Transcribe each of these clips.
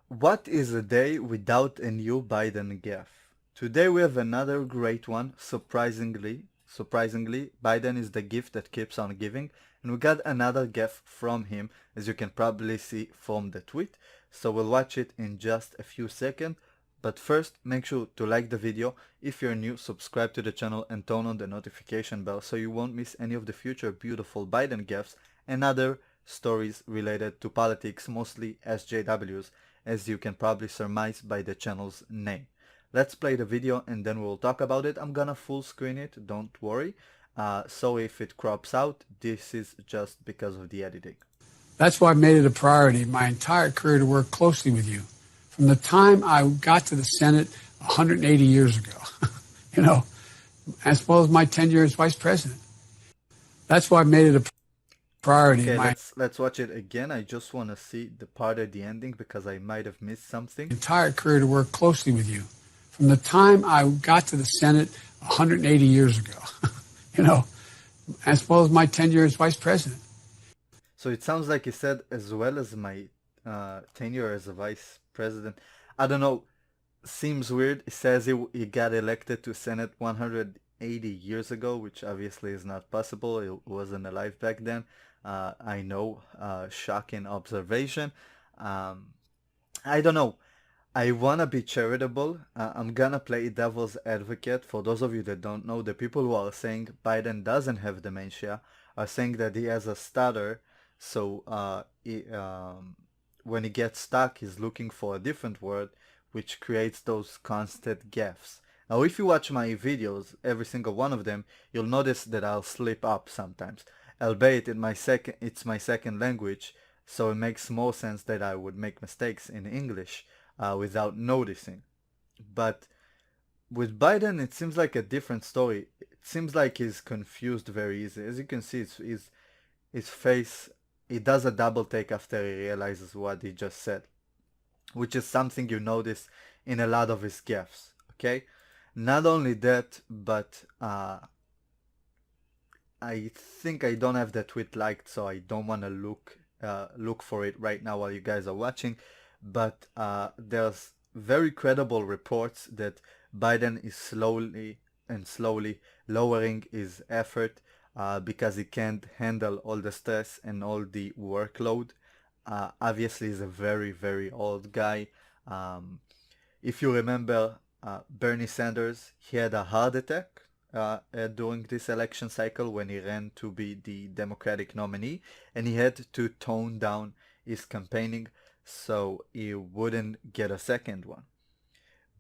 What is a day without a new Biden gaffe? Today we have another great one. Surprisingly, Biden is the gift that keeps on giving, and we got another gaffe from him, as you can probably see from the tweet. So we'll watch it in just a few seconds. But first, make sure to like the video. If you're new, subscribe to the channel and turn on the notification bell so you won't miss any of the future beautiful Biden gaffes and other stories related to politics, mostly SJWs, as you can probably surmise by the channel's name. Let's play the video and then we'll talk about it. I'm gonna full screen it, don't worry. So if it crops out, this is just because of the editing. That's why I made it a priority my entire career to work closely with you. From the time I got to the Senate 180 years ago, you know, as well as my tenure as vice president. That's why I made it a priority. Okay, My let's watch it again. I just want to see the part at the ending because I might have missed something. entire career to work closely with you. From the time I got to the Senate 180 years ago, you know, as well as my tenure as vice president. So it sounds like he said as well as my tenure as a vice president. I don't know. Seems weird. He says he got elected to Senate 180 years ago, which obviously is not possible. He wasn't alive back then. I know. Shocking observation. Um, I don't know. I wanna be charitable. I'm gonna play devil's advocate. For those of you that don't know, the people who are saying Biden doesn't have dementia are saying that he has a stutter. So when he gets stuck, he's looking for a different word, which creates those constant gaffes. Now, if you watch my videos, every single one of them, you'll notice that I'll slip up sometimes. Albeit it's my second language, so it makes more sense that I would make mistakes in English without noticing. But with Biden, it seems like a different story. It seems like he's confused very easily. As you can see, his face, he does a double take after he realizes what he just said, which is something you notice in a lot of his gaffes. Okay, not only that, but I think I don't have the tweet liked, so I don't want to look for it right now while you guys are watching. But there's very credible reports that Biden is slowly lowering his effort because he can't handle all the stress and all the workload. Obviously, he's a very old guy. Um, if you remember Bernie Sanders, he had a heart attack during this election cycle when he ran to be the Democratic nominee, and he had to tone down his campaigning so he wouldn't get a second one.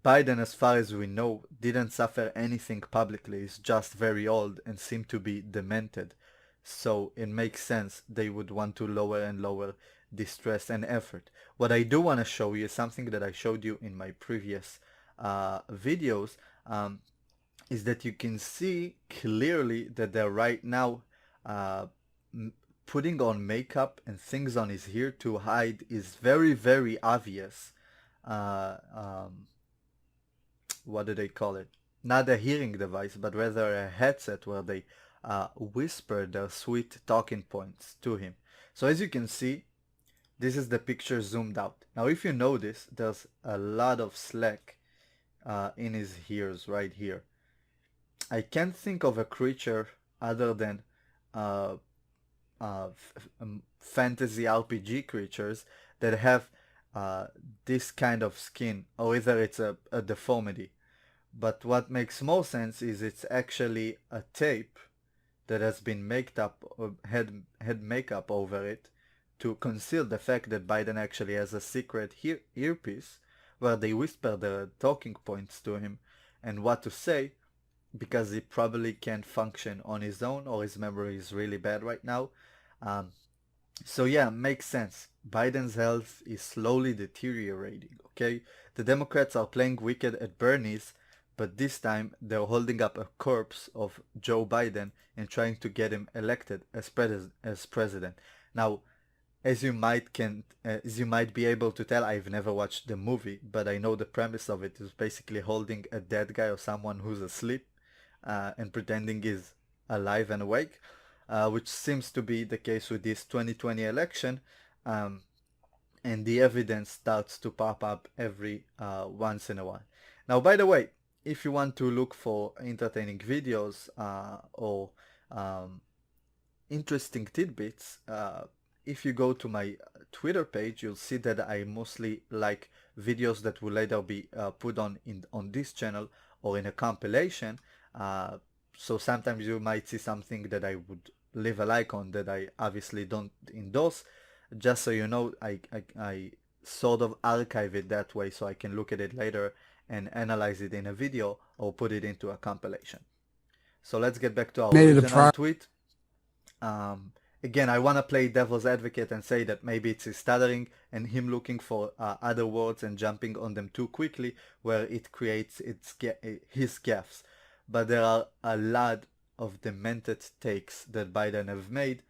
Biden, as far as we know, didn't suffer anything publicly. He's just very old and seemed to be demented. So it makes sense they would want to lower and lower the stress and effort. What I do want to show you is something that I showed you in my previous videos, is that you can see clearly that they're right now putting on makeup and things on his hair to hide is very obvious. Uh, um, what do they call it? Not a hearing device, but rather a headset where they whisper their sweet talking points to him. So as you can see, this is the picture zoomed out. Now if you notice, there's a lot of slack in his ears right here. I can't think of a creature other than uh, fantasy RPG creatures that have this kind of skin, or either it's a deformity. But what makes more sense is it's actually a tape that has been made up or had makeup over it to conceal the fact that Biden actually has a secret earpiece where they whisper the talking points to him and what to say, because he probably can't function on his own or his memory is really bad right now. Um, so yeah, makes sense. Biden's health is slowly deteriorating, okay? The Democrats are playing wicked at Bernie's, but this time they're holding up a corpse of Joe Biden and trying to get him elected as president. Now, as you might be able to tell, I've never watched the movie, but I know the premise of it is basically holding a dead guy or someone who's asleep and pretending he's alive and awake, which seems to be the case with this 2020 election. Um, and the evidence starts to pop up every once in a while. Now, by the way, if you want to look for entertaining videos or um, interesting tidbits, if you go to my Twitter page, you'll see that I mostly like videos that will later be put on this channel or in a compilation. Uh, so sometimes you might see something that I would leave a like on that I obviously don't endorse. Just so you know, I sort of archive it that way so I can look at it later and analyze it in a video or put it into a compilation. So let's get back to our Made it a original priority. tweet. Again, I want to play devil's advocate and say that maybe it's his stuttering and him looking for other words and jumping on them too quickly where it creates his gaffes. But there are a lot of demented takes that Biden have made.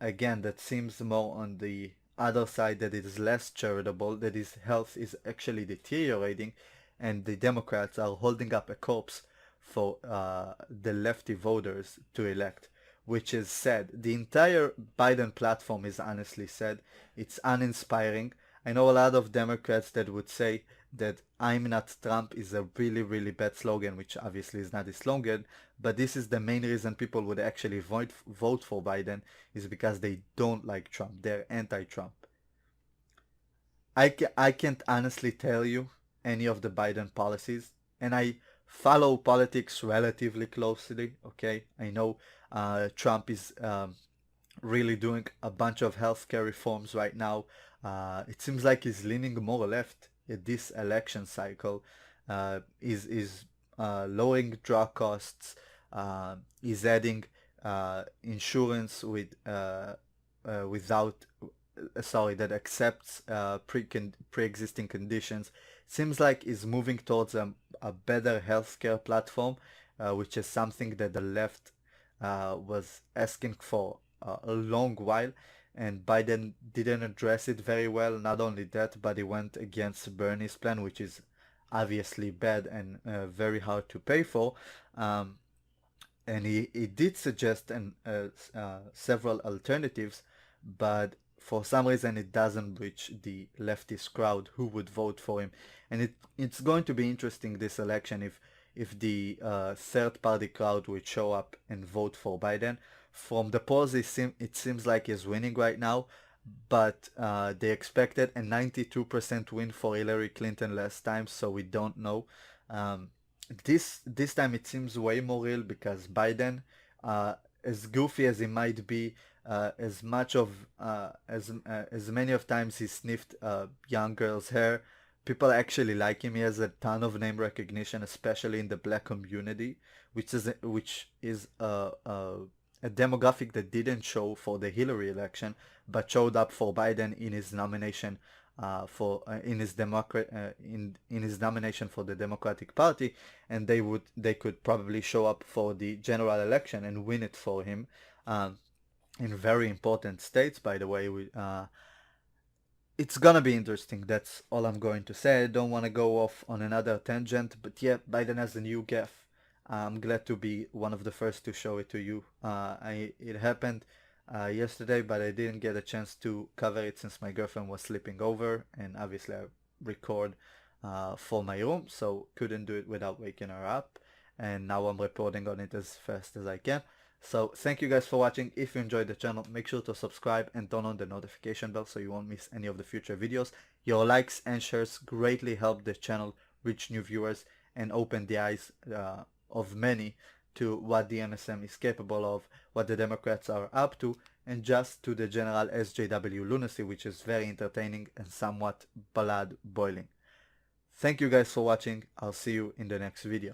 Again, that seems more on the other side, that it is less charitable, that his health is actually deteriorating, and the Democrats are holding up a corpse for the lefty voters to elect, which is sad. The entire Biden platform is honestly sad. It's uninspiring. I know a lot of Democrats that would say that "I'm not Trump" is a really, really bad slogan, which obviously is not a slogan, but this is the main reason people would actually vote for Biden, is because they don't like Trump. They're anti-Trump. I can't honestly tell you any of the Biden policies, and I follow politics relatively closely. Okay, I know Trump is really doing a bunch of healthcare reforms right now. It seems like he's leaning more left at this election cycle. Is lowering drug costs. Is adding insurance without sorry, that accepts pre-existing conditions. Seems like is moving towards a better healthcare platform, which is something that the left was asking for a long while, and Biden didn't address it very well. Not only that, but he went against Bernie's plan, which is obviously bad and very hard to pay for. And he did suggest several alternatives, but for some reason it doesn't reach the leftist crowd who would vote for him. And it's going to be interesting this election if the third party crowd would show up and vote for Biden. From the polls, it seems like he's winning right now, but they expected a 92% win for Hillary Clinton last time, so we don't know. Um, this time it seems way more real because Biden, as goofy as he might be, as much of as many of times he sniffed young girls' hair, people actually like him. He has a ton of name recognition, especially in the black community, which is a demographic that didn't show for the Hillary election, but showed up for Biden in his nomination for in his Democrat in his nomination for the Democratic Party, and they could probably show up for the general election and win it for him. In very important states, by the way. It's gonna be interesting. That's all I'm going to say. I don't want to go off on another tangent, but yeah, Biden has a new gaffe. I'm glad to be one of the first to show it to you. It happened yesterday, but I didn't get a chance to cover it since my girlfriend was sleeping over, and obviously I record for my room, so couldn't do it without waking her up. And now I'm reporting on it as fast as I can. So thank you guys for watching. If you enjoyed the channel, make sure to subscribe and turn on the notification bell so you won't miss any of the future videos. Your likes and shares greatly help the channel reach new viewers and open the eyes of many to what the NSM is capable of, what the Democrats are up to, and just to the general SJW lunacy, which is very entertaining and somewhat blood boiling. Thank you guys for watching. I'll see you in the next video.